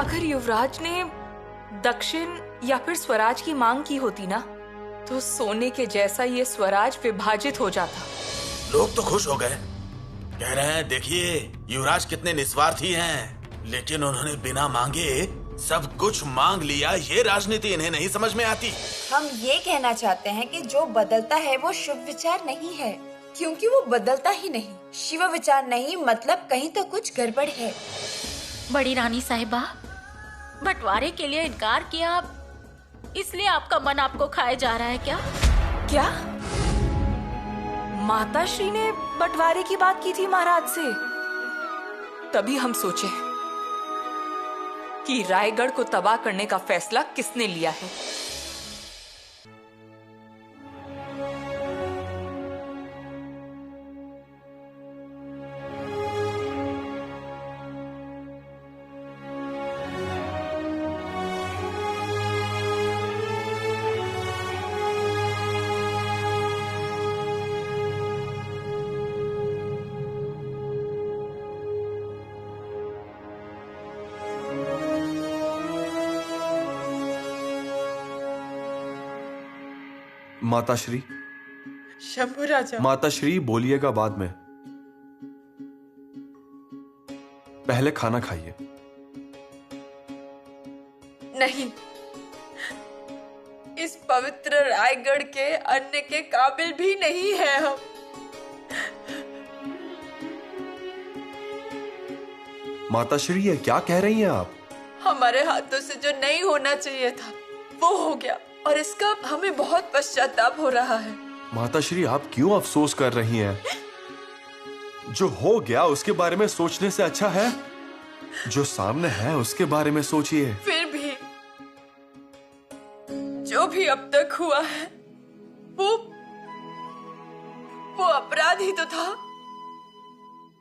अगर युवराज ने दक्षिण या फिर स्वराज की मांग की होती ना, तो सोने के जैसा ये स्वराज विभाजित हो जाता। लोग तो खुश हो गए, कह रहे हैं देखिए युवराज कितने निस्वार्थी हैं, लेकिन उन्होंने बिना मांगे सब कुछ मांग लिया। ये राजनीति इन्हें नहीं समझ में आती। हम ये कहना चाहते हैं कि जो बदलता है वो शुभ विचार नहीं है, क्योंकि वो बदलता ही नहीं। शिव विचार नहीं मतलब कहीं तो कुछ गड़बड़ है। बड़ी रानी साहिबा, बंटवारे के लिए इनकार किया, इसलिए आपका मन आपको खाए जा रहा है क्या? क्या माता श्री ने बंटवारे की बात की थी महाराज से? तभी हम सोचे कि रायगढ़ को तबाह करने का फैसला किसने लिया है। माताश्री, शंभू राजा। माताश्री बोलिएगा बाद में, पहले खाना खाइए। नहीं, इस पवित्र रायगढ़ के अन्न के काबिल भी नहीं है हम। माताश्री ये क्या कह रही हैं आप? हमारे हाथों से जो नहीं होना चाहिए था वो हो गया और इसका हमें बहुत पश्चाताप हो रहा है। माताश्री आप क्यों अफसोस कर रही हैं? जो हो गया उसके बारे में सोचने से अच्छा है जो सामने है उसके बारे में सोचिए। फिर भी जो भी अब तक हुआ है वो अपराध ही तो था।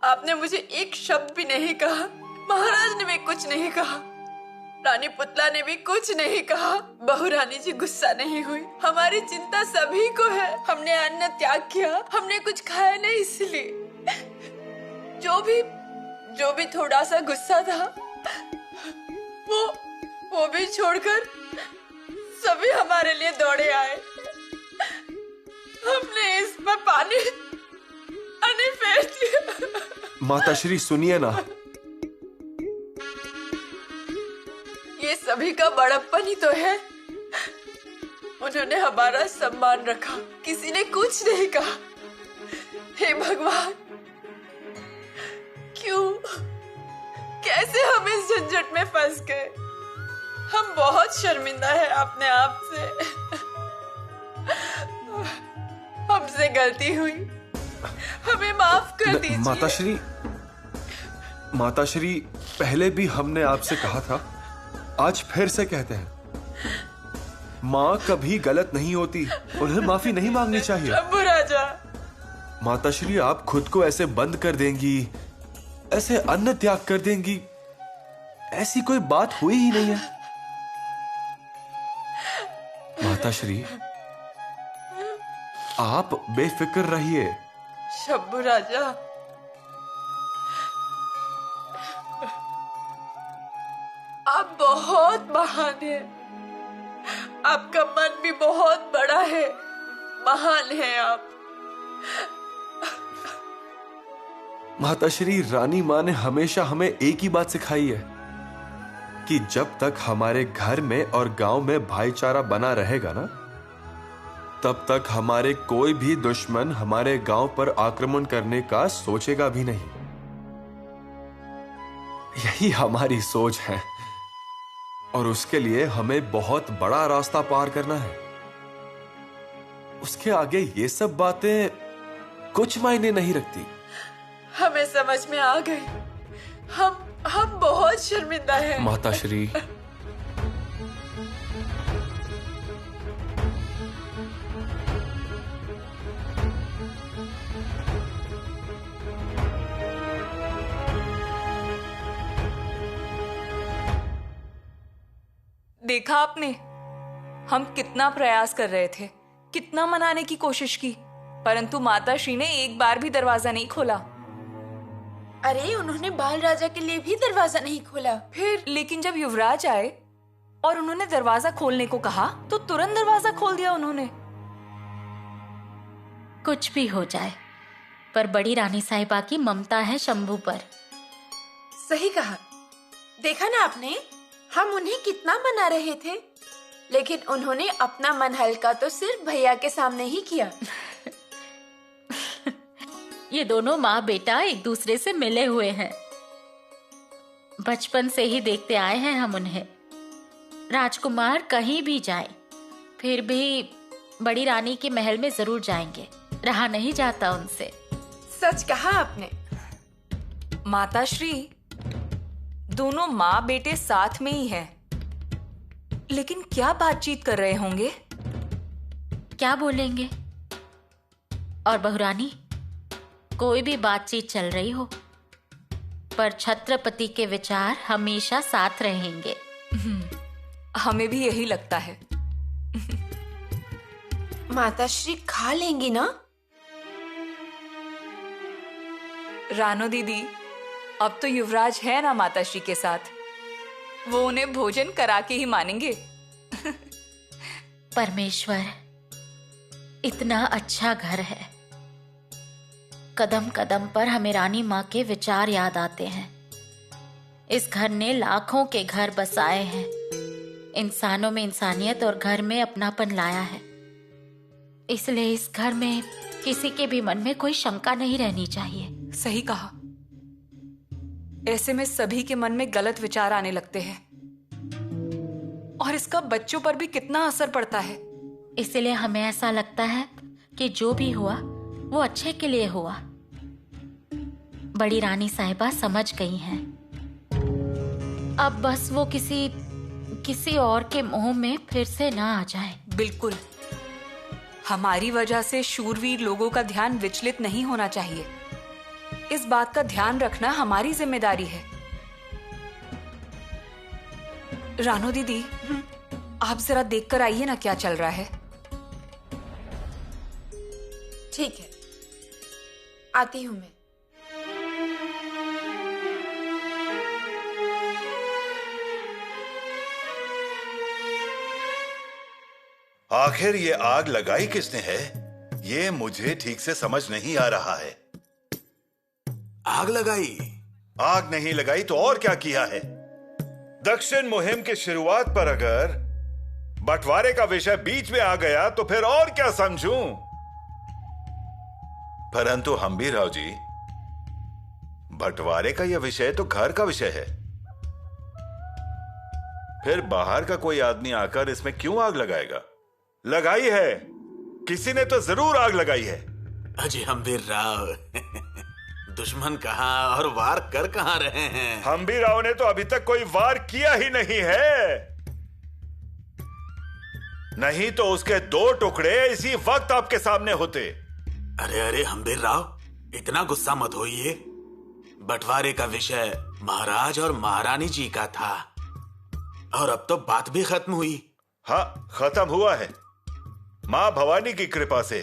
आपने मुझे एक शब्द भी नहीं कहा, महाराज ने भी कुछ नहीं कहा, रानी पुतला ने भी कुछ नहीं कहा, बहू रानी जी गुस्सा नहीं हुई। हमारी चिंता सभी को है। हमने अन्न त्याग किया, हमने कुछ खाया नहीं, इसलिए जो भी थोड़ा सा गुस्सा था वो भी छोड़कर सभी हमारे लिए दौड़े आए। हमने इस पर पानी फेर दिया। माताश्री सुनिए ना, ये सभी का बड़प्पन ही तो है। उन्होंने हमारा सम्मान रखा, किसी ने कुछ नहीं कहा। हे भगवान, क्यों, कैसे हम इस झंझट में फंस गए? हम बहुत शर्मिंदा है अपने आप से। हमसे गलती हुई, हमें माफ कर दीजिए। माताश्री पहले भी हमने आपसे कहा था, आज फिर से कहते हैं, माँ कभी गलत नहीं होती, उन्हें माफी नहीं मांगनी चाहिए। शंभू राजा, माताश्री आप खुद को ऐसे बंद कर देंगी, ऐसे अन्न त्याग कर देंगी, ऐसी कोई बात हुई ही नहीं है। माताश्री आप बेफिक्र रहिए। शंभू राजा, आप बहुत महान हैं। आपका मन भी बहुत बड़ा है, महान हैं आप। माताश्री रानी माँ ने हमेशा हमें एक ही बात सिखाई है कि जब तक हमारे घर में और गांव में भाईचारा बना रहेगा ना, तब तक हमारे कोई भी दुश्मन हमारे गांव पर आक्रमण करने का सोचेगा भी नहीं। यही हमारी सोच है और उसके लिए हमें बहुत बड़ा रास्ता पार करना है। उसके आगे ये सब बातें कुछ मायने नहीं रखती। हमें समझ में आ गई, हम बहुत शर्मिंदा हैं। माताश्री देखा आपने, हम कितना प्रयास कर रहे थे, कितना मनाने की कोशिश की, परंतु माता श्री ने एक बार भी दरवाजा नहीं खोला। अरे उन्होंने बाल राजा के लिए भी दरवाजा नहीं खोला। फिर लेकिन जब युवराज आए और उन्होंने दरवाजा खोलने को कहा तो तुरंत दरवाजा खोल दिया उन्होंने। कुछ भी हो जाए, पर बड़ी रानी साहिबा की ममता है शंभू पर। सही कहा। देखा ना आपने, हम उन्हें कितना मना रहे थे, लेकिन उन्होंने अपना मन हल्का तो सिर्फ भैया के सामने ही किया। ये दोनों माँ बेटा एक दूसरे से मिले हुए हैं। बचपन से ही देखते आए हैं हम उन्हें। राजकुमार कहीं भी जाए, फिर भी बड़ी रानी के महल में जरूर जाएंगे। रहा नहीं जाता उनसे। सच कहा आपने। माताश्री, दोनों माँ बेटे साथ में ही हैं। लेकिन क्या बातचीत कर रहे होंगे? क्या बोलेंगे? और बहुरानी, कोई भी बातचीत चल रही हो, पर छत्रपति के विचार हमेशा साथ रहेंगे। हमें भी यही लगता है। माताश्री खा लेंगी ना? रानो दीदी, अब तो युवराज है ना माताश्री के साथ, वो उन्हें भोजन करा के ही मानेंगे। परमेश्वर, इतना अच्छा घर है। कदम कदम पर हमें रानी माँ के विचार याद आते हैं। इस घर ने लाखों के घर बसाए हैं। इंसानों में इंसानियत और घर में अपनापन लाया है। इसलिए इस घर में किसी के भी मन में कोई शंका नहीं रहनी चाहिए। सही कहा। ऐसे में सभी के मन में गलत विचार आने लगते हैं और इसका बच्चों पर भी कितना असर पड़ता है। इसलिए हमें ऐसा लगता है कि जो भी हुआ वो अच्छे के लिए हुआ। बड़ी रानी साहिबा समझ गई हैं। अब बस वो किसी और के मोह में फिर से ना आ जाए। बिल्कुल। हमारी वजह से शूरवीर लोगों का ध्यान विचलित नहीं होना चाहिए। इस बात का ध्यान रखना हमारी जिम्मेदारी है। रानो दीदी, आप जरा देखकर आइए ना क्या चल रहा है। ठीक है, आती हूँ मैं। आखिर ये आग लगाई किसने है, ये मुझे ठीक से समझ नहीं आ रहा है। आग लगाई? आग नहीं लगाई तो और क्या किया है? दक्षिण मुहिम की शुरुआत पर अगर बंटवारे का विषय बीच में आ गया तो फिर और क्या समझूं? परंतु हम्बीरराव जी, बंटवारे का यह विषय तो घर का विषय है। फिर बाहर का कोई आदमी आकर इसमें क्यों आग लगाएगा? लगाई है, किसी ने तो जरूर आग लगाई है। अजय हम्बीरराव, दुश्मन कहां और वार कर कहां रहे हैं? हम्बीरराव ने तो अभी तक कोई वार किया ही नहीं है। नहीं तो उसके 2 टुकड़े इसी वक्त आपके सामने होते। अरे अरे हम्बीरराव, इतना गुस्सा मत होइए। बंटवारे का विषय महाराज और महारानी जी का था और अब तो बात भी खत्म हुई। हाँ, खत्म हुआ है मां भवानी की कृपा से।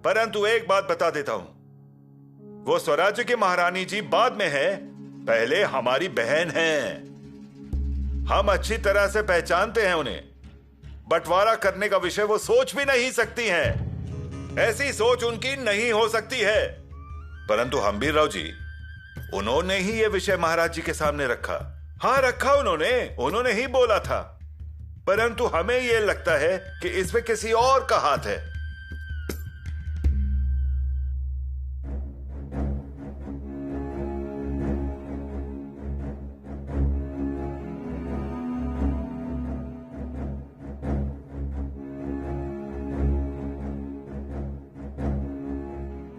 परंतु एक बात बता देता हूं, वो स्वराज्य की महारानी जी बाद में है, पहले हमारी बहन है। हम अच्छी तरह से पहचानते हैं उन्हें। बंटवारा करने का विषय वो सोच भी नहीं सकती हैं। ऐसी सोच उनकी नहीं हो सकती है। परंतु हम्बीरराव जी, उन्होंने ही यह विषय महाराज जी के सामने रखा। हाँ, रखा उन्होंने ही बोला था। परंतु हमें यह लगता है कि इसमें किसी और का हाथ है।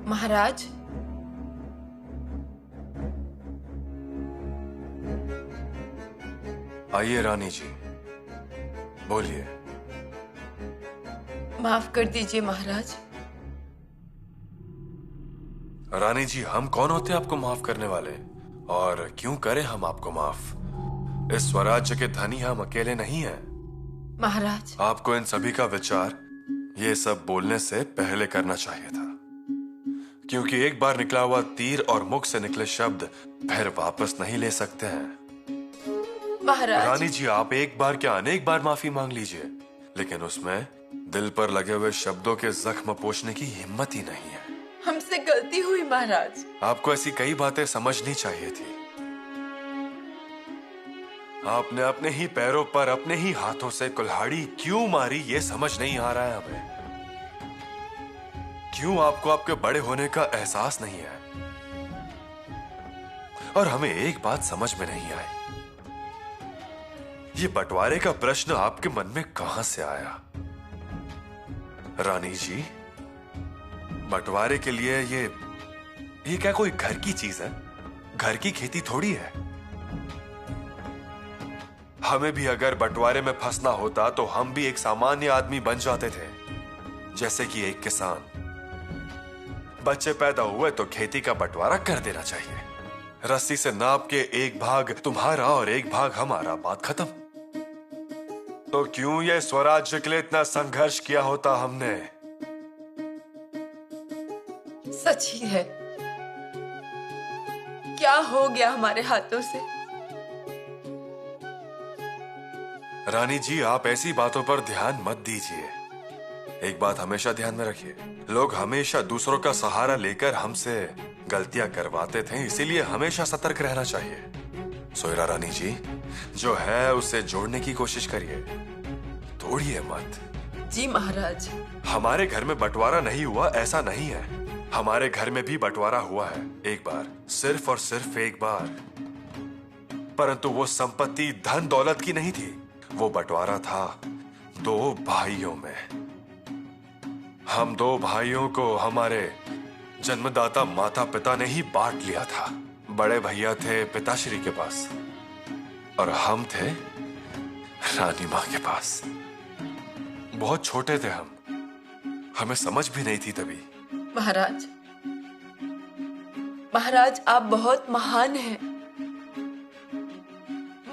महाराज, आइए रानी जी, बोलिए। माफ कर दीजिए महाराज। रानी जी, हम कौन होते आपको माफ करने वाले, और क्यों करें हम आपको माफ? इस स्वराज्य के धनी हम अकेले नहीं हैं। महाराज, आपको इन सभी का विचार ये सब बोलने से पहले करना चाहिए था, क्योंकि एक बार निकला हुआ तीर और मुख से निकले शब्द फिर वापस नहीं ले सकते हैं। महाराज, रानी जी, आप एक बार क्या अनेक बार माफी मांग लीजिए, लेकिन उसमें दिल पर लगे हुए शब्दों के जख्म पोंछने की हिम्मत ही नहीं है। हमसे गलती हुई महाराज। आपको ऐसी कई बातें समझनी चाहिए थी। आपने अपने ही पैरों पर अपने ही हाथों से कुल्हाड़ी क्यों मारी, ये समझ नहीं आ रहा है हमें। क्यों आपको आपके बड़े होने का एहसास नहीं है? और हमें एक बात समझ में नहीं आई, ये बंटवारे का प्रश्न आपके मन में कहां से आया? रानी जी, बंटवारे के लिए ये क्या कोई घर की चीज है? घर की खेती थोड़ी है। हमें भी अगर बंटवारे में फंसना होता तो हम भी एक सामान्य आदमी बन जाते थे, जैसे कि एक किसान। बच्चे पैदा हुए तो खेती का बंटवारा कर देना चाहिए। रस्सी से नाप के एक भाग तुम्हारा और एक भाग हमारा, बात खत्म। तो क्यों ये स्वराज्य के लिए इतना संघर्ष किया होता हमने? सच ही है, क्या हो गया हमारे हाथों से? रानी जी, आप ऐसी बातों पर ध्यान मत दीजिए। एक बात हमेशा ध्यान में रखिए, लोग हमेशा दूसरों का सहारा लेकर हमसे गलतियां करवाते थे, इसीलिए हमेशा सतर्क रहना चाहिए। सोयरा रानी जी, जो है उसे जोड़ने की कोशिश करिए, तोड़िए मत। जी महाराज। हमारे घर में बंटवारा नहीं हुआ ऐसा नहीं है, हमारे घर में भी बंटवारा हुआ है, एक बार, सिर्फ और सिर्फ एक बार। परंतु वो संपत्ति धन दौलत की नहीं थी, वो बंटवारा था दो भाइयों में। हम दो भाइयों को हमारे जन्मदाता माता पिता ने ही बांट लिया था। बड़े भैया थे पिताश्री के पास और हम थे रानी मां के पास। बहुत छोटे थे हम, हमें समझ भी नहीं थी तभी। महाराज, महाराज आप बहुत महान हैं,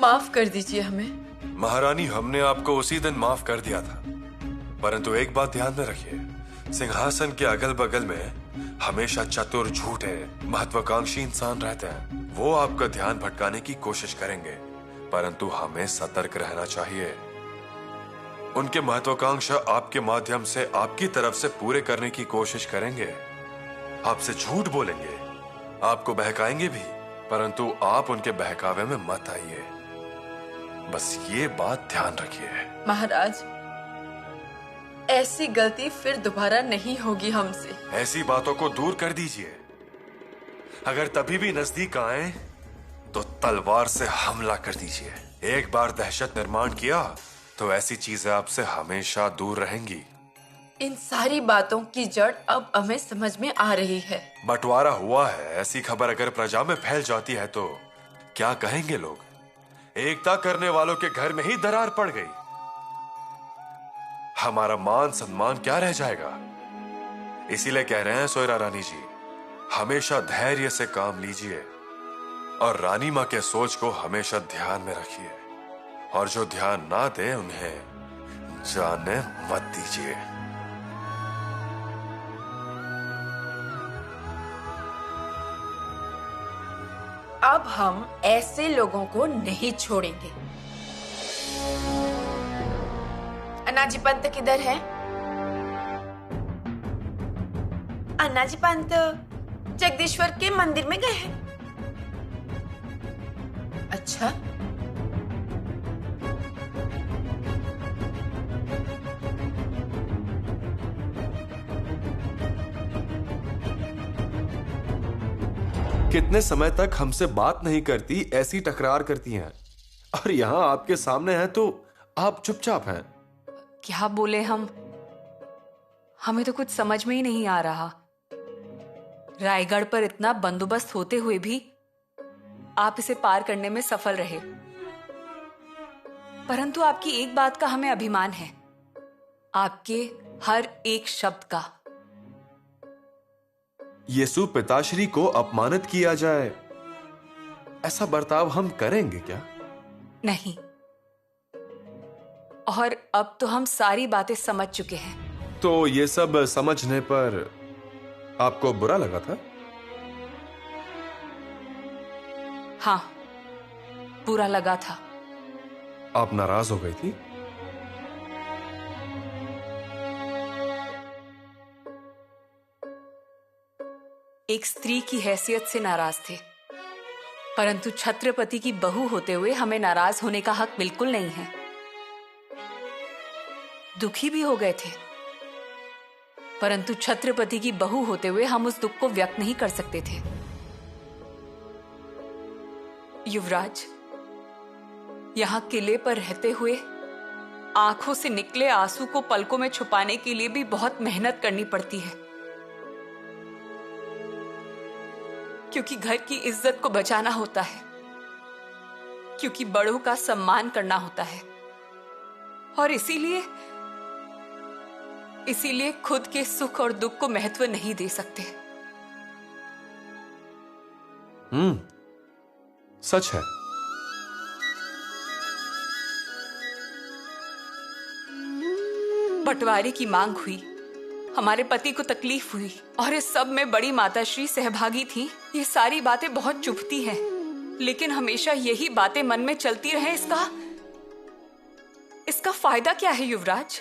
माफ कर दीजिए हमें। महारानी, हमने आपको उसी दिन माफ कर दिया था, परंतु एक बात ध्यान में रखिए, सिंहासन के अगल बगल में हमेशा चतुर, झूठे, महत्वाकांक्षी इंसान रहते हैं। वो आपका ध्यान भटकाने की कोशिश करेंगे, परंतु हमें सतर्क रहना चाहिए। उनके महत्वाकांक्षा आपके माध्यम से आपकी तरफ से पूरे करने की कोशिश करेंगे, आपसे झूठ बोलेंगे, आपको बहकाएंगे भी, परंतु आप उनके बहकावे में मत आइए। बस ये बात ध्यान रखिए। महाराज, ऐसी गलती फिर दोबारा नहीं होगी हमसे। ऐसी बातों को दूर कर दीजिए। अगर तभी भी नजदीक आए तो तलवार से हमला कर दीजिए। एक बार दहशत निर्माण किया तो ऐसी चीजें आपसे हमेशा दूर रहेंगी। इन सारी बातों की जड़ अब हमें समझ में आ रही है। बंटवारा हुआ है, ऐसी खबर अगर प्रजा में फैल जाती है तो क्या कहेंगे लोग? एकता करने वालों के घर में ही दरार पड़ गई। हमारा मान सम्मान क्या रह जाएगा? इसीलिए कह रहे हैं सोयरा रानी जी, हमेशा धैर्य से काम लीजिए और रानी मां के सोच को हमेशा ध्यान में रखिए, और जो ध्यान ना दे उन्हें जाने मत दीजिए। अब हम ऐसे लोगों को नहीं छोड़ेंगे। अन्नाजी पंत किधर है? अन्नाजी पंत जगदीश्वर के मंदिर में गए हैं। अच्छा, कितने समय तक हमसे बात नहीं करती, ऐसी टकरार करती हैं, और यहां आपके सामने है तो आप चुपचाप हैं। क्या बोले हम? हमें तो कुछ समझ में ही नहीं आ रहा। रायगढ़ पर इतना बंदोबस्त होते हुए भी आप इसे पार करने में सफल रहे। परंतु आपकी एक बात का हमें अभिमान है, आपके हर एक शब्द का। यीशु पिताश्री को अपमानित किया जाए, ऐसा बर्ताव हम करेंगे क्या? नहीं, और अब तो हम सारी बातें समझ चुके हैं। तो ये सब समझने पर आपको बुरा लगा था? हाँ, बुरा लगा था। आप नाराज हो गई थी? एक स्त्री की हैसियत से नाराज थे, परंतु छत्रपति की बहू होते हुए हमें नाराज होने का हक बिल्कुल नहीं है। दुखी भी हो गए थे, परंतु छत्रपति की बहू होते हुए हम उस दुख को व्यक्त नहीं कर सकते थे। युवराज, यहां किले पर रहते हुए आंखों से निकले आंसू को पलकों में छुपाने के लिए भी बहुत मेहनत करनी पड़ती है, क्योंकि घर की इज्जत को बचाना होता है, क्योंकि बड़ों का सम्मान करना होता है, और इसीलिए खुद के सुख और दुख को महत्व नहीं दे सकते। सच है। बंटवारे की मांग हुई, हमारे पति को तकलीफ हुई, और इस सब में बड़ी माताश्री सहभागी थी। ये सारी बातें बहुत चुभती हैं, लेकिन हमेशा यही बातें मन में चलती रहे, इसका फायदा क्या है युवराज?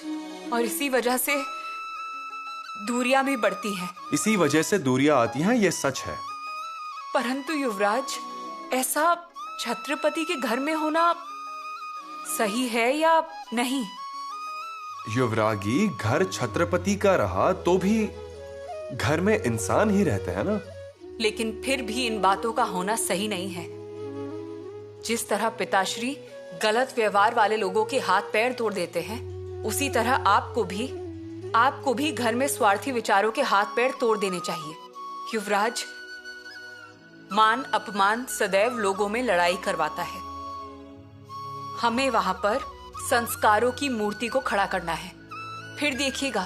और इसी वजह से दूरियां भी बढ़ती हैं। इसी वजह से दूरियां आती हैं, ये सच है। परंतु युवराज, ऐसा छत्रपति के घर में होना सही है या नहीं? युवरागी, घर छत्रपति का रहा तो भी घर में इंसान ही रहते हैं ना। लेकिन फिर भी इन बातों का होना सही नहीं है। जिस तरह पिताश्री गलत व्यवहार वाले लोगों के हाथ पैर तोड़ देते हैं, उसी तरह आपको भी घर में स्वार्थी विचारों के हाथ पैर तोड़ देने चाहिए। युवराज, मान अपमान सदैव लोगों में लड़ाई करवाता है। हमें वहां पर संस्कारों की मूर्ति को खड़ा करना है। फिर देखिएगा,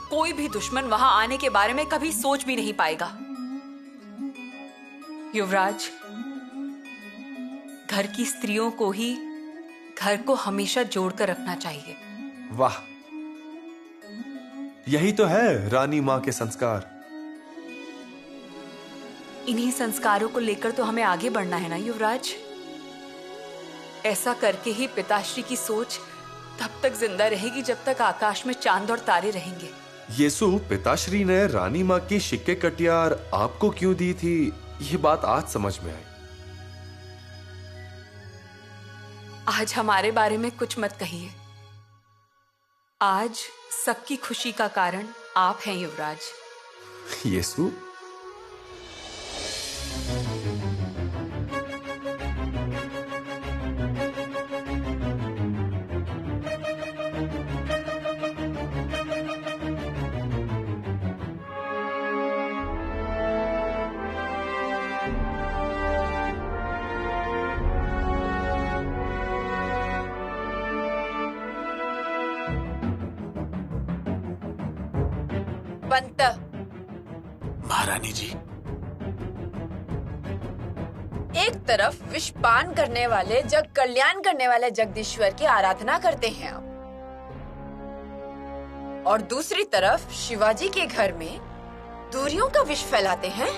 कोई भी दुश्मन वहां आने के बारे में कभी सोच भी नहीं पाएगा। युवराज, घर की स्त्रियों को ही घर को हमेशा जोड़कर रखना चाहिए। वाह, यही तो है रानी मां के संस्कार। इन्हीं संस्कारों को लेकर तो हमें आगे बढ़ना है ना युवराज। ऐसा करके ही पिताश्री की सोच तब तक जिंदा रहेगी जब तक आकाश में चांद और तारे रहेंगे। येसु, पिताश्री ने रानी मां की सिक्के कटियार आपको क्यों दी थी, ये बात आज समझ में आई। आज हमारे बारे में कुछ मत कहिए। आज सबकी खुशी का कारण आप हैं युवराज। येसु, पंत, महारानी जी, एक तरफ विष पान करने वाले जग कल्याण करने वाले जगदीश्वर की आराधना करते हैं आप, और दूसरी तरफ शिवाजी के घर में दूरियों का विष फैलाते हैं।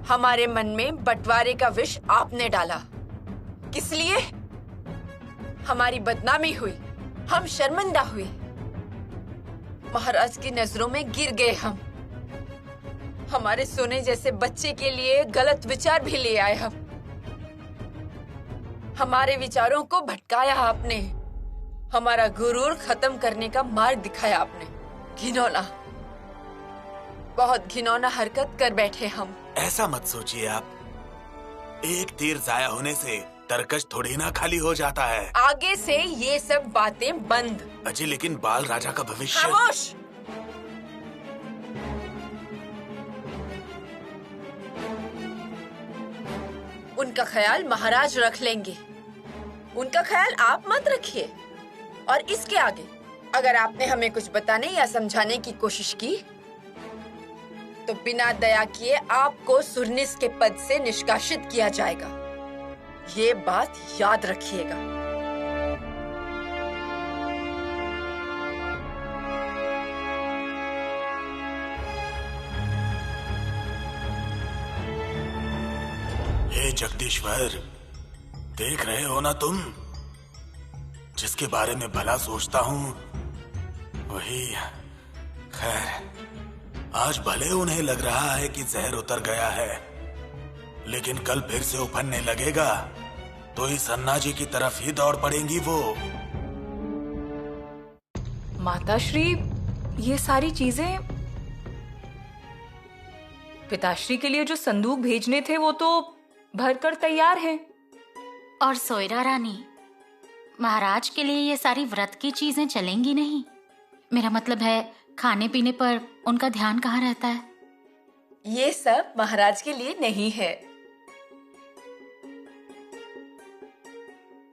हमारे मन में बंटवारे का विष आपने डाला। किस लिए? हमारी बदनामी हुई, हम शर्मिंदा हुए, महाराज की नजरों में गिर गए हम। हमारे सोने जैसे बच्चे के लिए गलत विचार भी ले आए हम। हमारे विचारों को भटकाया आपने। हमारा गुरूर खत्म करने का मार्ग दिखाया आपने। घिनौना, बहुत घिनौना हरकत कर बैठे हम। ऐसा मत सोचिए आप। एक तीर जाया होने से तरकश थोड़ी ना खाली हो जाता है। आगे से ये सब बातें बंद। अजी, लेकिन बाल राजा का भविष्य। खामोश। उनका ख्याल महाराज रख लेंगे, उनका ख्याल आप मत रखिए। और इसके आगे अगर आपने हमें कुछ बताने या समझाने की कोशिश की तो बिना दया किए आपको सुरनिस के पद से निष्कासित किया जाएगा। ये बात याद रखिएगा। जगदीश्वर, देख रहे हो ना तुम, जिसके बारे में भला सोचता हूँ वही। खैर, आज भले उन्हें लग रहा है कि जहर उतर गया है, लेकिन कल फिर से उफनने लगेगा तो इस अन्ना जी की तरफ ही दौड़ पड़ेंगी वो। माताश्री, ये सारी चीजें पिताश्री के लिए जो संदूक भेजने थे वो तो भरकर तैयार हैं। और सोयरा रानी, महाराज के लिए ये सारी व्रत की चीजें चलेंगी नहीं? मेरा मतलब है, खाने पीने पर उनका ध्यान कहाँ रहता है? ये सब महाराज के लिए नहीं है,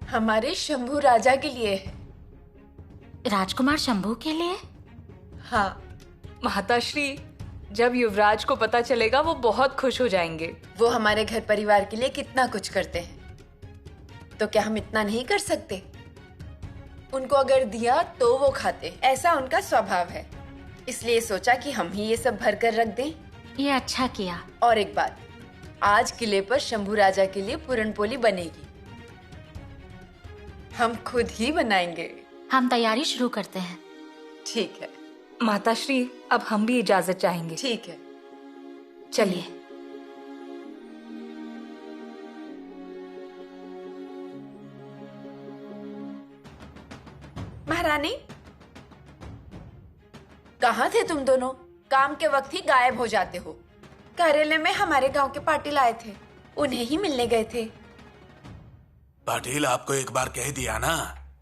हमारे शंभू राजा के लिए है। राजकुमार शंभू के लिए? हाँ, माताश्री, जब युवराज को पता चलेगा वो बहुत खुश हो जाएंगे। वो हमारे घर परिवार के लिए कितना कुछ करते हैं, तो क्या हम इतना नहीं कर सकते? उनको अगर दिया तो वो खाते, ऐसा उनका स्वभाव है। इसलिए सोचा कि हम ही ये सब भर कर रख दें। ये अच्छा किया। और एक बात, आज किले पर शंभू राजा के लिए पूरनपोली बनेगी, हम खुद ही बनाएंगे। हम तैयारी शुरू करते हैं। ठीक है माताश्री, अब हम भी इजाजत चाहेंगे। ठीक है, चलिए। महारानी, कहाँ थे तुम दोनों? काम के वक्त ही गायब हो जाते हो। कार्यालय में हमारे गांव के पाटिल आए थे, उन्हें ही मिलने गए थे। पाटिल आपको एक बार कह दिया ना?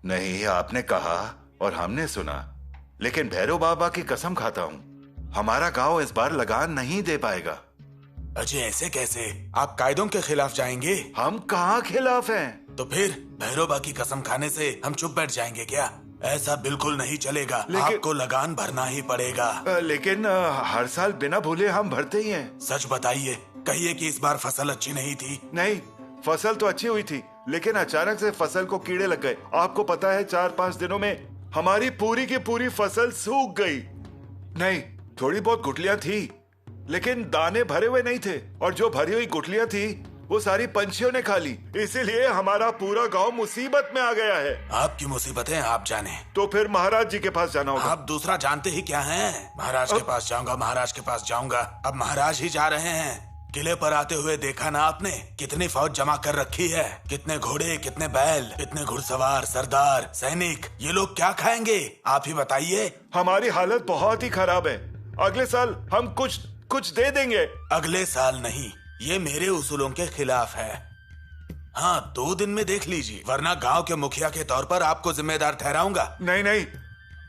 नहीं, आपने कहा और हमने सुना, लेकिन भैरव बाबा की कसम खाता हूँ, हमारा गांव इस बार लगान नहीं दे पाएगा। अजय, ऐसे कैसे? आप कायदों के खिलाफ जाएंगे? हम कहाँ खिलाफ हैं? तो फिर भैरवबा की कसम खाने से हम चुप बैठ जाएंगे क्या? ऐसा बिल्कुल नहीं चलेगा। आपको लगान भरना ही पड़ेगा। लेकिन हर साल बिना भूले हम भरते ही हैं। सच बताइए, कहिए कि इस बार फसल अच्छी नहीं थी। नहीं, फसल तो अच्छी हुई थी, लेकिन अचानक से फसल को कीड़े लग गए। आपको पता है, 4-5 दिनों में हमारी पूरी की पूरी फसल सूख गई। नहीं, थोड़ी बहुत गुठलियां थी, लेकिन दाने भरे हुए नहीं थे, और जो भरी हुई गुठलियां थी वो सारी पंछियों ने खा ली। इसीलिए हमारा पूरा गांव मुसीबत में आ गया है। आपकी मुसीबतें आप जाने। तो फिर महाराज जी के पास जाना होगा। आप दूसरा जानते ही क्या हैं? महाराज के पास जाऊंगा, महाराज के पास जाऊंगा। अब महाराज ही जा रहे हैं। किले पर आते हुए देखा ना आपने, कितनी फौज जमा कर रखी है, कितने घोड़े, कितने बैल, कितने घुड़सवार, सरदार, सैनिक। ये लोग क्या खाएंगे आप ही बताइए। हमारी हालत बहुत ही खराब है। अगले साल हम कुछ दे देंगे। अगले साल नहीं, ये मेरे उसूलों के खिलाफ है। हाँ, 2 दिन में देख लीजिए, वरना गांव के मुखिया के तौर पर आपको जिम्मेदार ठहराऊंगा। नहीं,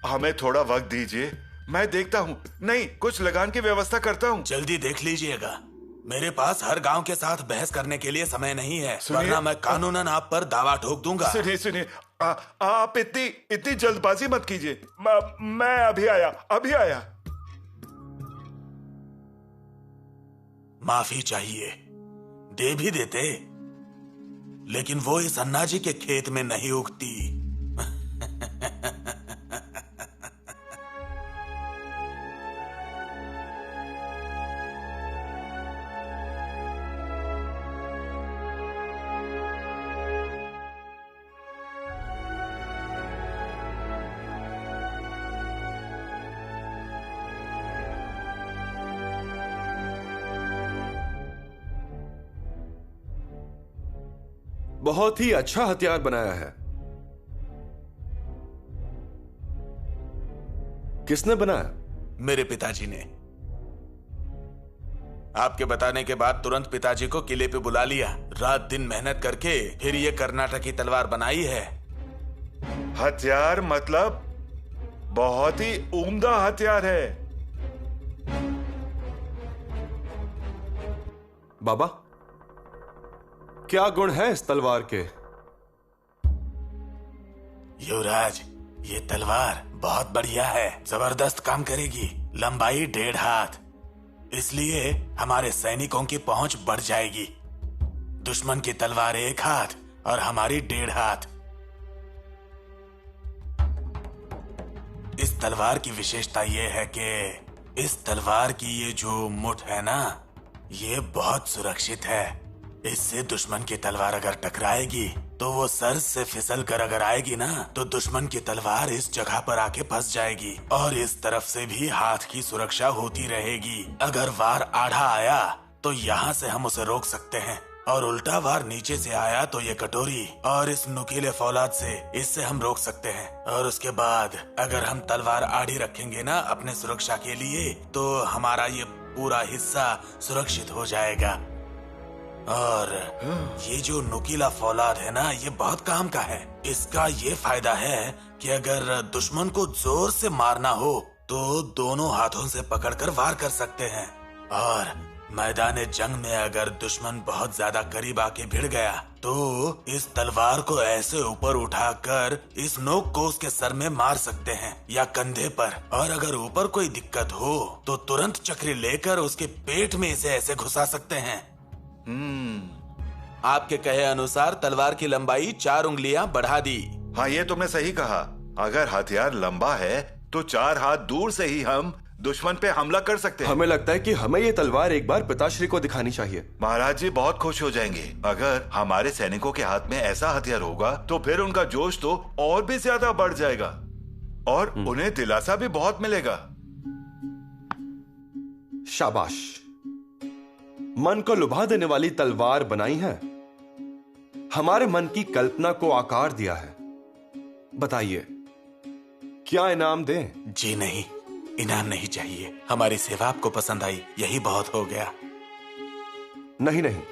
हमें थोड़ा वक्त दीजिए, मैं देखता हूँ। नहीं, कुछ लगान की व्यवस्था करता हूँ। जल्दी देख लीजिएगा, मेरे पास हर गांव के साथ बहस करने के लिए समय नहीं है, वरना मैं कानूनन आप पर दावा ठोक दूंगा। सुनिए, आप इतनी जल्दबाजी मत कीजिए। मैं अभी आया। माफी चाहिए, दे भी देते, लेकिन वो इस अन्ना जी के खेत में नहीं उगती। बहुत ही अच्छा हथियार बनाया है। किसने बनाया? मेरे पिताजी ने। आपके बताने के बाद तुरंत पिताजी को किले पे बुला लिया। रात दिन मेहनत करके फिर ये कर्नाटकी तलवार बनाई है। हथियार मतलब बहुत ही उम्दा हथियार है। बाबा, क्या गुण है इस तलवार के? युवराज, ये तलवार बहुत बढ़िया है, जबरदस्त काम करेगी। लंबाई 1.5 हाथ, इसलिए हमारे सैनिकों की पहुंच बढ़ जाएगी। दुश्मन की तलवार 1 हाथ और हमारी 1.5 हाथ। इस तलवार की विशेषता यह है कि इस तलवार की ये जो मुठ है ना, ये बहुत सुरक्षित है। इससे दुश्मन की तलवार अगर टकराएगी तो वो सर से फिसल कर अगर आएगी ना तो दुश्मन की तलवार इस जगह पर आके फंस जाएगी और इस तरफ से भी हाथ की सुरक्षा होती रहेगी। अगर वार आड़ा आया तो यहाँ से हम उसे रोक सकते हैं और उल्टा वार नीचे से आया तो ये कटोरी और इस नुकीले फौलाद से इससे हम रोक सकते हैं। और उसके बाद अगर हम तलवार आड़ी रखेंगे ना अपने सुरक्षा के लिए तो हमारा ये पूरा हिस्सा सुरक्षित हो जाएगा। और ये जो नुकीला फौलाद है ना ये बहुत काम का है। इसका ये फायदा है कि अगर दुश्मन को जोर से मारना हो तो दोनों हाथों से पकड़कर वार कर सकते हैं। और मैदान जंग में अगर दुश्मन बहुत ज्यादा करीब आके भिड़ गया तो इस तलवार को ऐसे ऊपर उठाकर इस नोक को उसके सर में मार सकते हैं या कंधे पर। और अगर ऊपर कोई दिक्कत हो तो तुरंत चक्री लेकर उसके पेट में इसे ऐसे घुसा सकते हैं। आपके कहे अनुसार तलवार की लंबाई 4 उंगलियां बढ़ा दी। हाँ, ये तुमने सही कहा। अगर हथियार लंबा है तो 4 हाथ दूर से ही हम दुश्मन पे हमला कर सकते हैं। हमें लगता है कि हमें ये तलवार एक बार पिताश्री को दिखानी चाहिए। महाराज जी बहुत खुश हो जाएंगे। अगर हमारे सैनिकों के हाथ में ऐसा हथियार होगा तो फिर उनका जोश तो और भी ज्यादा बढ़ जाएगा और उन्हें दिलासा भी बहुत मिलेगा। शाबाश, मन को लुभा देने वाली तलवार बनाई है, हमारे मन की कल्पना को आकार दिया है। बताइए क्या इनाम दें? जी नहीं, इनाम नहीं चाहिए। हमारी सेवा आपको पसंद आई, यही बहुत हो गया। नहीं नहीं,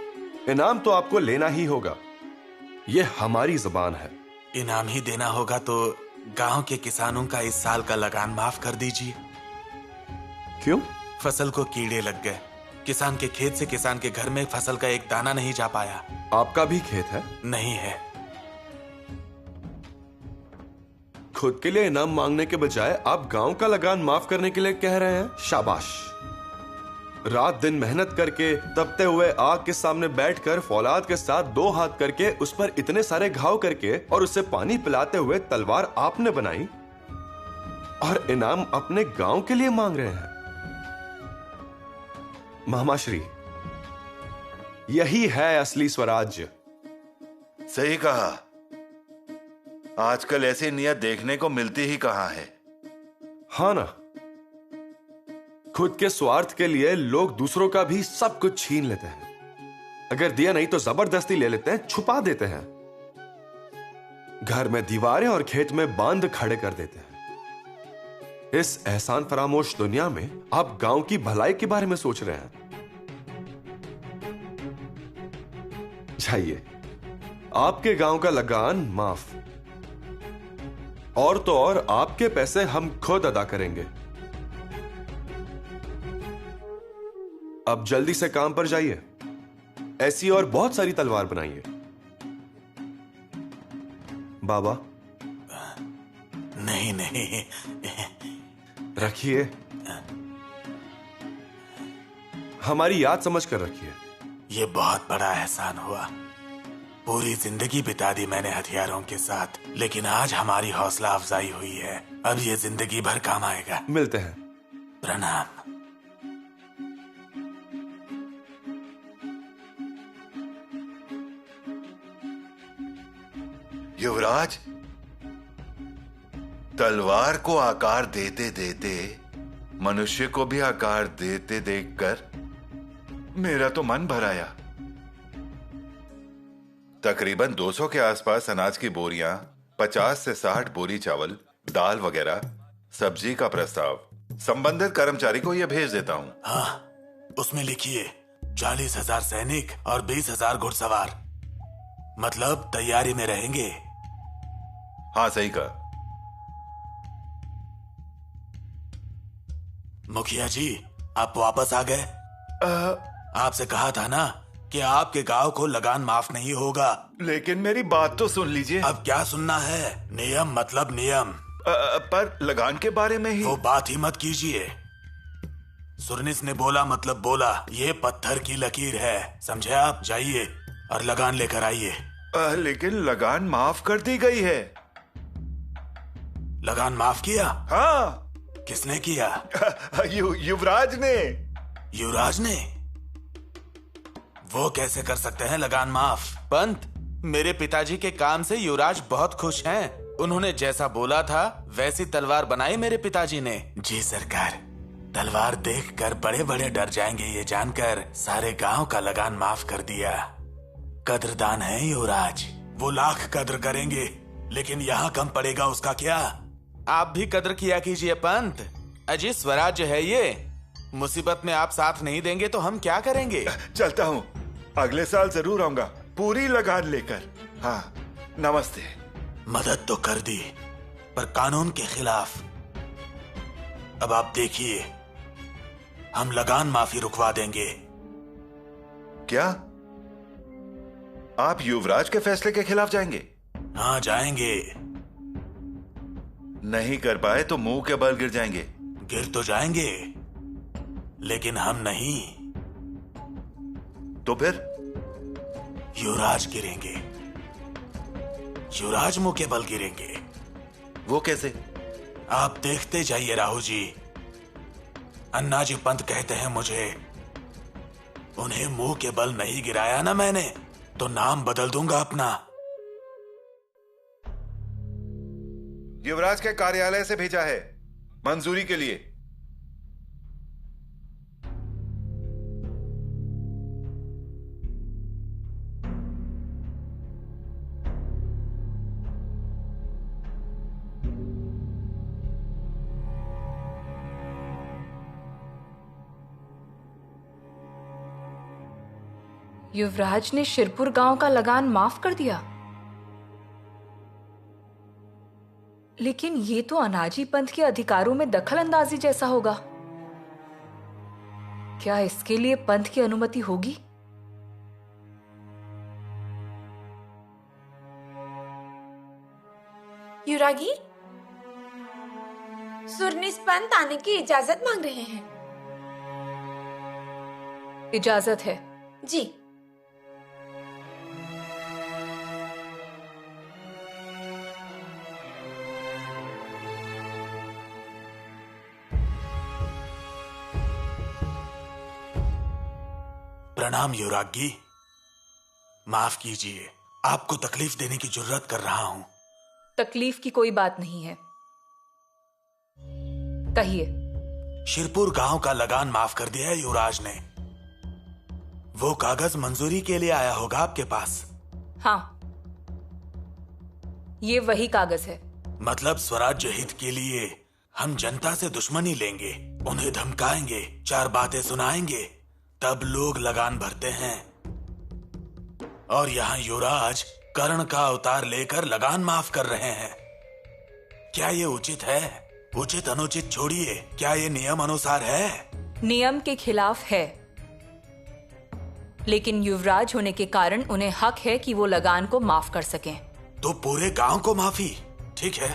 इनाम तो आपको लेना ही होगा, यह हमारी जुबान है। इनाम ही देना होगा तो गांव के किसानों का इस साल का लगान माफ कर दीजिए। क्यों? फसल को कीड़े लग गए। किसान के खेत से किसान के घर में फसल का एक दाना नहीं जा पाया। आपका भी खेत है? नहीं है। खुद के लिए इनाम मांगने के बजाय आप गांव का लगान माफ करने के लिए कह रहे हैं। शाबाश। रात दिन मेहनत करके तपते हुए आग के सामने बैठकर फौलाद के साथ 2 हाथ करके उस पर इतने सारे घाव करके और उसे पानी पिलाते हुए तलवार आपने बनाई और इनाम अपने गांव के लिए मांग रहे हैं। मामाश्री, यही है असली स्वराज्य। सही कहा। आजकल ऐसी नियत देखने को मिलती ही कहां है। हाँ ना, खुद के स्वार्थ के लिए लोग दूसरों का भी सब कुछ छीन लेते हैं। अगर दिया नहीं तो जबरदस्ती ले लेते हैं, छुपा देते हैं, घर में दीवारें और खेत में बांध खड़े कर देते हैं। इस एहसान फरामोश दुनिया में आप गांव की भलाई के बारे में सोच रहे हैं। जाइए, आपके गांव का लगान माफ, और तो और आपके पैसे हम खुद अदा करेंगे। अब जल्दी से काम पर जाइए, ऐसी और बहुत सारी तलवार बनाइए। बाबा। नहीं नहीं, रखिए, हमारी याद समझ कर रखिए। ये बहुत बड़ा एहसान हुआ। पूरी जिंदगी बिता दी मैंने हथियारों के साथ, लेकिन आज हमारी हौसला अफजाई हुई है। अब ये जिंदगी भर काम आएगा। मिलते हैं। प्रणाम। युवराज, तलवार को आकार देते देते मनुष्य को भी आकार देते देखकर मेरा तो मन भर आया। तकरीबन 200 के आसपास अनाज की बोरियां, 50 से 60 बोरी चावल, दाल वगैरह, सब्जी का प्रस्ताव संबंधित कर्मचारी को यह भेज देता हूं। हाँ, उसमें लिखिए 40,000 सैनिक और 20,000 घुड़सवार, मतलब तैयारी में रहेंगे। हाँ, सही कहा। मुखिया जी, आप वापस आ गए? आपसे कहा था ना कि आपके गांव को लगान माफ नहीं होगा। लेकिन मेरी बात तो सुन लीजिए। अब क्या सुनना है? नियम मतलब नियम। पर लगान के बारे में ही। वो बात ही मत कीजिए। सुरनिस ने बोला मतलब बोला। ये पत्थर की लकीर है, समझे आप? जाइए और लगान लेकर आइए। लेकिन लगान माफ कर दी गई है। लगान माफ किया? हाँ। किसने किया? युवराज ने। युवराज ने? वो कैसे कर सकते हैं लगान माफ? पंत, मेरे पिताजी के काम से युवराज बहुत खुश हैं। उन्होंने जैसा बोला था वैसी तलवार बनाई मेरे पिताजी ने। जी सरकार, तलवार देखकर बड़े बड़े डर जाएंगे ये जानकर सारे गांव का लगान माफ कर दिया। कद्रदान है युवराज, वो लाख कद्र करेंगे, लेकिन यहाँ कम पड़ेगा उसका क्या? आप भी कद्र किया कीजिए पंत। अजी स्वराज्य है ये, मुसीबत में आप साथ नहीं देंगे तो हम क्या करेंगे? चलता हूँ, अगले साल जरूर आऊंगा पूरी लगान लेकर। हाँ, नमस्ते। मदद तो कर दी पर कानून के खिलाफ। अब आप देखिए, हम लगान माफी रुकवा देंगे। क्या आप युवराज के फैसले के खिलाफ जाएंगे? हाँ जाएंगे। नहीं कर पाए तो मुंह के बल गिर जाएंगे। गिर तो जाएंगे लेकिन हम नहीं। तो फिर? युवराज गिरेंगे, युवराज मुंह के बल गिरेंगे। वो कैसे? आप देखते जाइए राहु जी। अन्नाजी पंत कहते हैं मुझे, उन्हें मुंह के बल नहीं गिराया ना मैंने तो नाम बदल दूंगा अपना। युवराज के कार्यालय से भेजा है मंजूरी के लिए। युवराज ने शिरपुर गांव का लगान माफ कर दिया, लेकिन ये तो अनाजी पंथ के अधिकारों में दखल अंदाजी जैसा होगा। क्या इसके लिए पंथ की अनुमति होगी? युवरागी, सुरनीस पंत आने की इजाजत मांग रहे हैं। इजाजत है जी। प्रणाम युवरागी, माफ कीजिए, आपको तकलीफ देने की जुर्रत कर रहा हूं। तकलीफ की कोई बात नहीं है, कहिए। शिरपुर गांव का लगान माफ कर दिया है युवराज ने। वो कागज मंजूरी के लिए आया होगा आपके पास। हाँ, ये वही कागज है। मतलब स्वराज्य हित के लिए हम जनता से दुश्मनी लेंगे, उन्हें धमकाएंगे, चार बातें सुनाएंगे, तब लोग लगान भरते हैं। और यहाँ युवराज कर्ण का अवतार लेकर लगान माफ कर रहे हैं। क्या ये उचित है? उचित अनुचित छोड़िए, क्या ये नियम अनुसार है? नियम के खिलाफ है, लेकिन युवराज होने के कारण उन्हें हक है कि वो लगान को माफ कर सकें। तो पूरे गांव को माफी, ठीक है,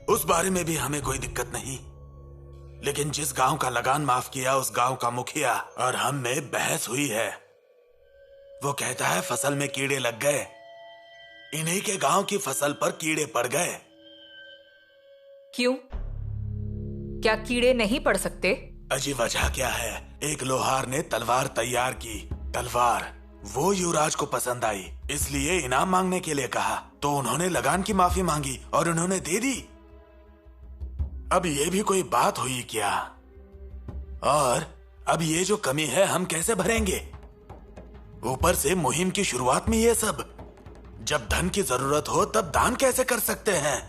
उस बारे में भी हमें कोई दिक्कत नहीं। लेकिन जिस गांव का लगान माफ किया उस गांव का मुखिया और हम में बहस हुई है। वो कहता है फसल में कीड़े लग गए, इन्हीं के गांव की फसल पर कीड़े पड़ गए। क्यों? क्या कीड़े नहीं पड़ सकते? अजी वजह क्या है? एक लोहार ने तलवार तैयार की, तलवार वो युवराज को पसंद आई, इसलिए इनाम मांगने के लिए कहा, तो उन्होंने लगान की माफी मांगी और उन्होंने दे दी। अब ये भी कोई बात हुई क्या? और अब ये जो कमी है हम कैसे भरेंगे? ऊपर से मुहिम की शुरुआत में ये सब, जब धन की जरूरत हो तब दान कैसे कर सकते हैं?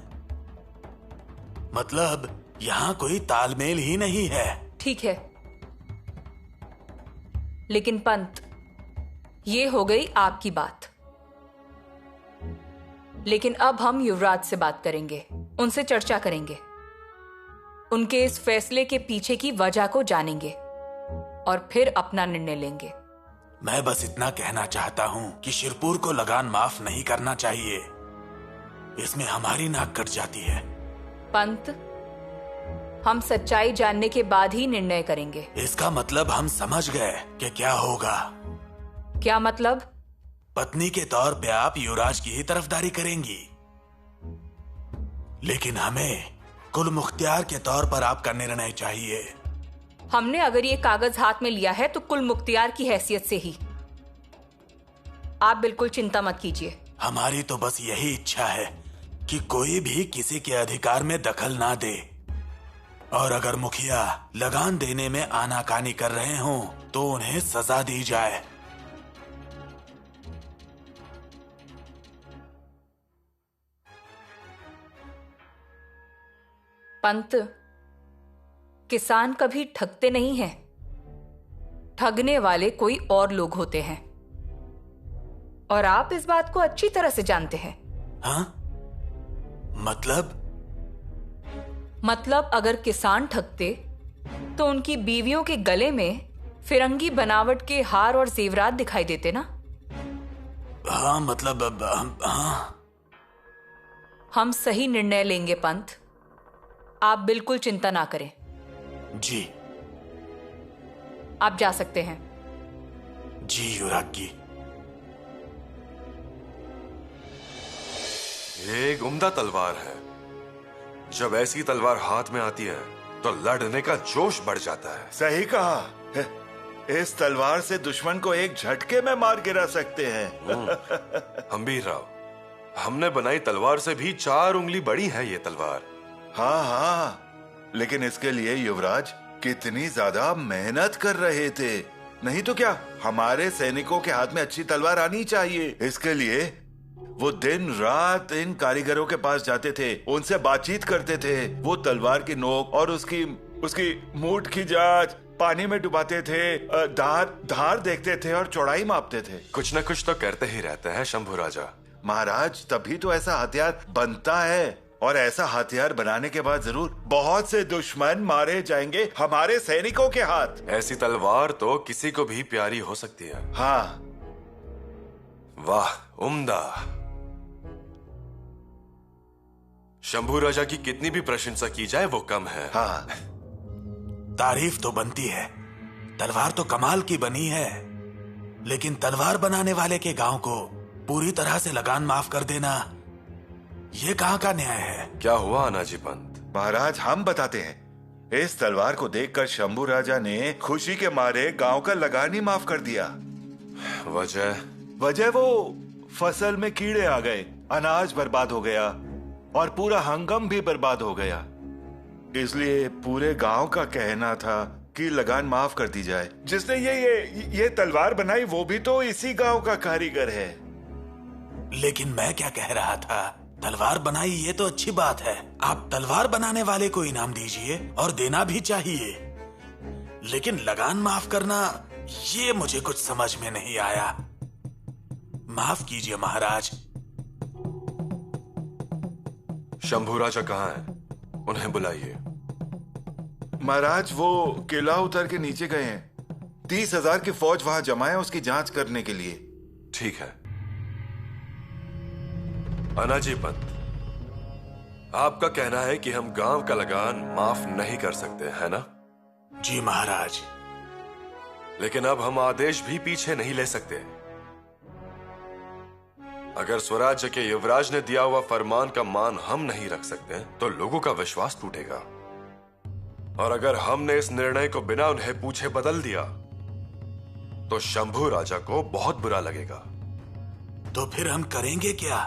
मतलब यहाँ कोई तालमेल ही नहीं है। ठीक है, लेकिन पंत, ये हो गई आपकी बात। लेकिन अब हम युवराज से बात करेंगे, उनसे चर्चा करेंगे, उनके इस फैसले के पीछे की वजह को जानेंगे और फिर अपना निर्णय लेंगे। मैं बस इतना कहना चाहता हूं कि शिरपुर को लगान माफ नहीं करना चाहिए, इसमें हमारी नाक कट जाती है। पंत, हम सच्चाई जानने के बाद ही निर्णय करेंगे। इसका मतलब हम समझ गए कि क्या होगा। क्या मतलब? पत्नी के तौर पे आप युवराज की ही तरफदारी करेंगी, लेकिन हमें कुल मुख्तियार के तौर पर आपका निर्णय चाहिए। हमने अगर ये कागज हाथ में लिया है तो कुल मुख्तियार की हैसियत से ही। आप बिल्कुल चिंता मत कीजिए। हमारी तो बस यही इच्छा है कि कोई भी किसी के अधिकार में दखल ना दे, और अगर मुखिया लगान देने में आनाकानी कर रहे हों तो उन्हें सजा दी जाए। पंत, किसान कभी ठगते नहीं हैं। ठगने वाले कोई और लोग होते हैं, और आप इस बात को अच्छी तरह से जानते हैं। हाँ? मतलब अगर किसान ठगते तो उनकी बीवियों के गले में फिरंगी बनावट के हार और जेवरात दिखाई देते ना? हाँ, मतलब हाँ। हम सही निर्णय लेंगे पंत, आप बिल्कुल चिंता ना करें। जी। आप जा सकते हैं। जी युवराज। ये एक उम्दा तलवार है। जब ऐसी तलवार हाथ में आती है तो लड़ने का जोश बढ़ जाता है। सही कहा। इस तलवार से दुश्मन को एक झटके में मार गिरा सकते हैं। हम्बीर राव, हमने बनाई तलवार से भी 4 उंगली बड़ी है ये तलवार। हाँ हाँ, लेकिन इसके लिए युवराज कितनी ज्यादा मेहनत कर रहे थे। नहीं तो क्या, हमारे सैनिकों के हाथ में अच्छी तलवार आनी चाहिए। इसके लिए वो दिन रात इन कारीगरों के पास जाते थे, उनसे बातचीत करते थे। वो तलवार की नोक और उसकी मूठ की जांच पानी में डुबाते थे, धार देखते थे और चौड़ाई मापते थे। कुछ न कुछ तो करते ही रहते हैं शंभू राजा। महाराज, तभी तो ऐसा हथियार बनता है, और ऐसा हथियार बनाने के बाद जरूर बहुत से दुश्मन मारे जाएंगे हमारे सैनिकों के हाथ। ऐसी तलवार तो किसी को भी प्यारी हो सकती है। हाँ। वाह, उम्दा। शंभू राजा की कितनी भी प्रशंसा की जाए वो कम है। हाँ। तारीफ तो बनती है, तलवार तो कमाल की बनी है, लेकिन तलवार बनाने वाले के गांव को पूरी तरह से लगान माफ कर देना, ये कहाँ का न्याय है? क्या हुआ अनाजी पंत? महाराज, हम बताते हैं। इस तलवार को देखकर शंभू राजा ने खुशी के मारे गांव का लगान ही माफ कर दिया। वजह वो फसल में कीड़े आ गए, अनाज बर्बाद हो गया और पूरा हंगम भी बर्बाद हो गया। इसलिए पूरे गांव का कहना था कि लगान माफ कर दी जाए। जिसने ये तलवार बनाई वो भी तो इसी गांव का कारीगर है। लेकिन मैं क्या कह रहा था, तलवार बनाई ये तो अच्छी बात है, आप तलवार बनाने वाले को इनाम दीजिए और देना भी चाहिए, लेकिन लगान माफ करना ये मुझे कुछ समझ में नहीं आया। माफ कीजिए महाराज। शंभू राजा कहाँ है? उन्हें बुलाइए। महाराज, वो किला उतर के नीचे गए हैं। 30,000 की फौज वहां जमा है उसकी जांच करने के लिए। ठीक है। अनाजी पंत, आपका कहना है कि हम गांव का लगान माफ नहीं कर सकते, है ना? जी महाराज। लेकिन अब हम आदेश भी पीछे नहीं ले सकते। अगर स्वराज्य के युवराज ने दिया हुआ फरमान का मान हम नहीं रख सकते तो लोगों का विश्वास टूटेगा, और अगर हमने इस निर्णय को बिना उन्हें पूछे बदल दिया तो शंभू राजा को बहुत बुरा लगेगा। तो फिर हम करेंगे क्या?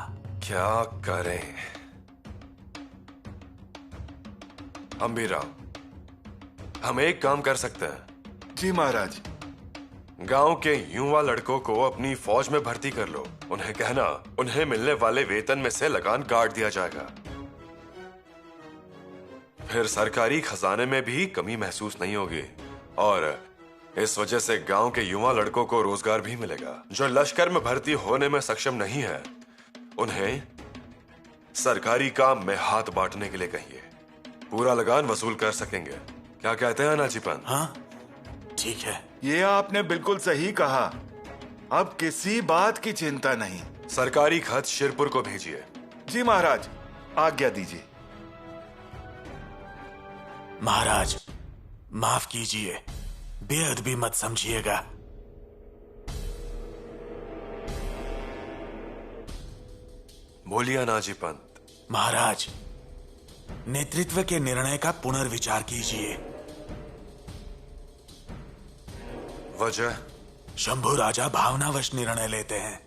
क्या करें? अंबीरा, हम एक काम कर सकते हैं। जी महाराज। गांव के युवा लड़कों को अपनी फौज में भर्ती कर लो। उन्हें कहना उन्हें मिलने वाले वेतन में से लगान काट दिया जाएगा। फिर सरकारी खजाने में भी कमी महसूस नहीं होगी, और इस वजह से गांव के युवा लड़कों को रोजगार भी मिलेगा। जो लश्कर में भर्ती होने में सक्षम नहीं है उन्हें सरकारी काम में हाथ बांटने के लिए कहिए, पूरा लगान वसूल कर सकेंगे। क्या कहते हैं अनाजी पंत? हाँ ठीक है। ये आपने बिल्कुल सही कहा। अब किसी बात की चिंता नहीं। सरकारी खत शिरपुर को भेजिए। जी महाराज, आज्ञा दीजिए। महाराज माफ कीजिए, बेअदबी मत समझिएगा। बोलिए अनाजी पंत। महाराज, नेतृत्व के निर्णय का पुनर्विचार कीजिए। वजह? शंभू राजा भावनावश निर्णय लेते हैं।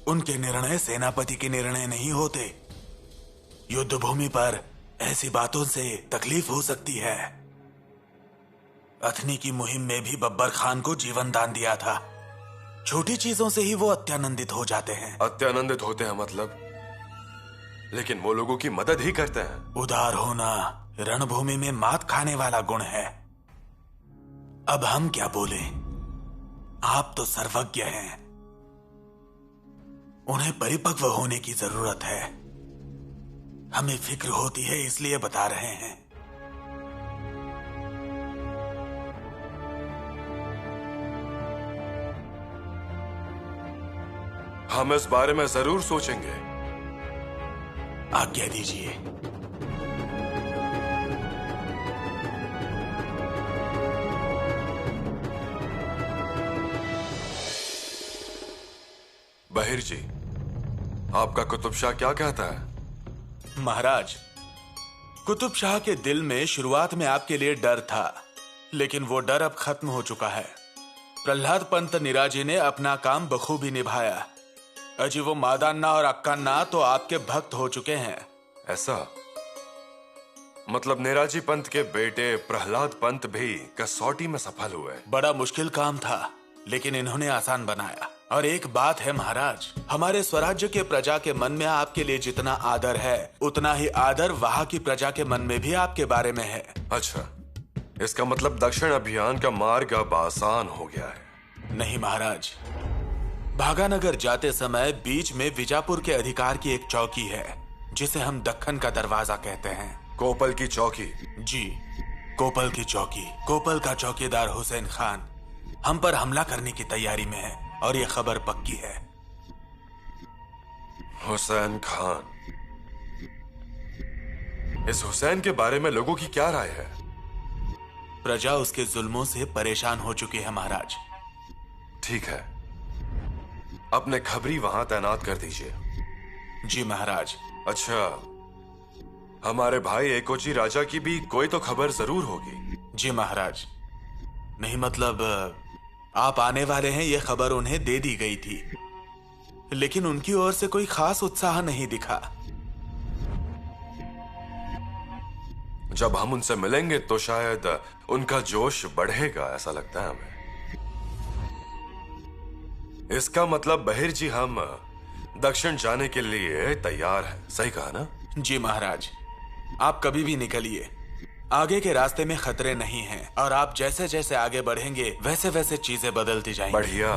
उनके निर्णय सेनापति के निर्णय नहीं होते। युद्ध भूमि पर ऐसी बातों से तकलीफ हो सकती है। अथनी की मुहिम में भी बब्बर खान को जीवन दान दिया था। छोटी चीजों से ही वो अत्यानंदित हो जाते हैं। अत्यानंदित होते हैं मतलब? लेकिन वो लोगों की मदद ही करते हैं। उदार होना रणभूमि में मात खाने वाला गुण है। अब हम क्या बोले? आप तो सर्वज्ञ हैं। उन्हें परिपक्व होने की जरूरत है। हमें फिक्र होती है इसलिए बता रहे हैं। हम इस बारे में जरूर सोचेंगे। आज्ञा दीजिए। बहिर जी, आपका कुतुब शाह क्या कहता है? महाराज, कुतुब शाह के दिल में शुरुआत में आपके लिए डर था, लेकिन वो डर अब खत्म हो चुका है। प्रहलाद पंत निराजी ने अपना काम बखूबी निभाया। अजी वो मादान्ना और अक्कान्ना तो आपके भक्त हो चुके हैं। ऐसा मतलब नेराजी पंत के बेटे प्रहलाद पंत भी कसौटी में सफल हुए। बड़ा मुश्किल काम था, लेकिन इन्होंने आसान बनाया। और एक बात है महाराज, हमारे स्वराज्य के प्रजा के मन में आपके लिए जितना आदर है, उतना ही आदर वहाँ की प्रजा के मन में भी आपके बारे में है। अच्छा, इसका मतलब दक्षिण अभियान का मार्ग अब आसान हो गया है। नहीं महाराज, भागानगर जाते समय बीच में विजापुर के अधिकार की एक चौकी है, जिसे हम दक्कन का दरवाजा कहते हैं। कोपल की चौकी? जी, कोपल की चौकी। कोपल का चौकीदार हुसैन खान हम पर हमला करने की तैयारी में है, और ये खबर पक्की है। हुसैन खान? इस हुसैन के बारे में लोगों की क्या राय है? प्रजा उसके जुल्मों से परेशान हो चुकी है महाराज। ठीक है, अपने खबरी वहां तैनात कर दीजिए। जी महाराज। अच्छा, हमारे भाई एकोची राजा की भी कोई तो खबर जरूर होगी। जी महाराज। नहीं मतलब आप आने वाले हैं ये खबर उन्हें दे दी गई थी, लेकिन उनकी ओर से कोई खास उत्साह नहीं दिखा। जब हम उनसे मिलेंगे तो शायद उनका जोश बढ़ेगा, ऐसा लगता है हमें। इसका मतलब बहिर जी, हम दक्षिण जाने के लिए तैयार हैं। सही कहा ना? जी महाराज, आप कभी भी निकलिए। आगे के रास्ते में खतरे नहीं हैं, और आप जैसे जैसे आगे बढ़ेंगे वैसे वैसे चीजें बदलती जाएंगी। बढ़िया।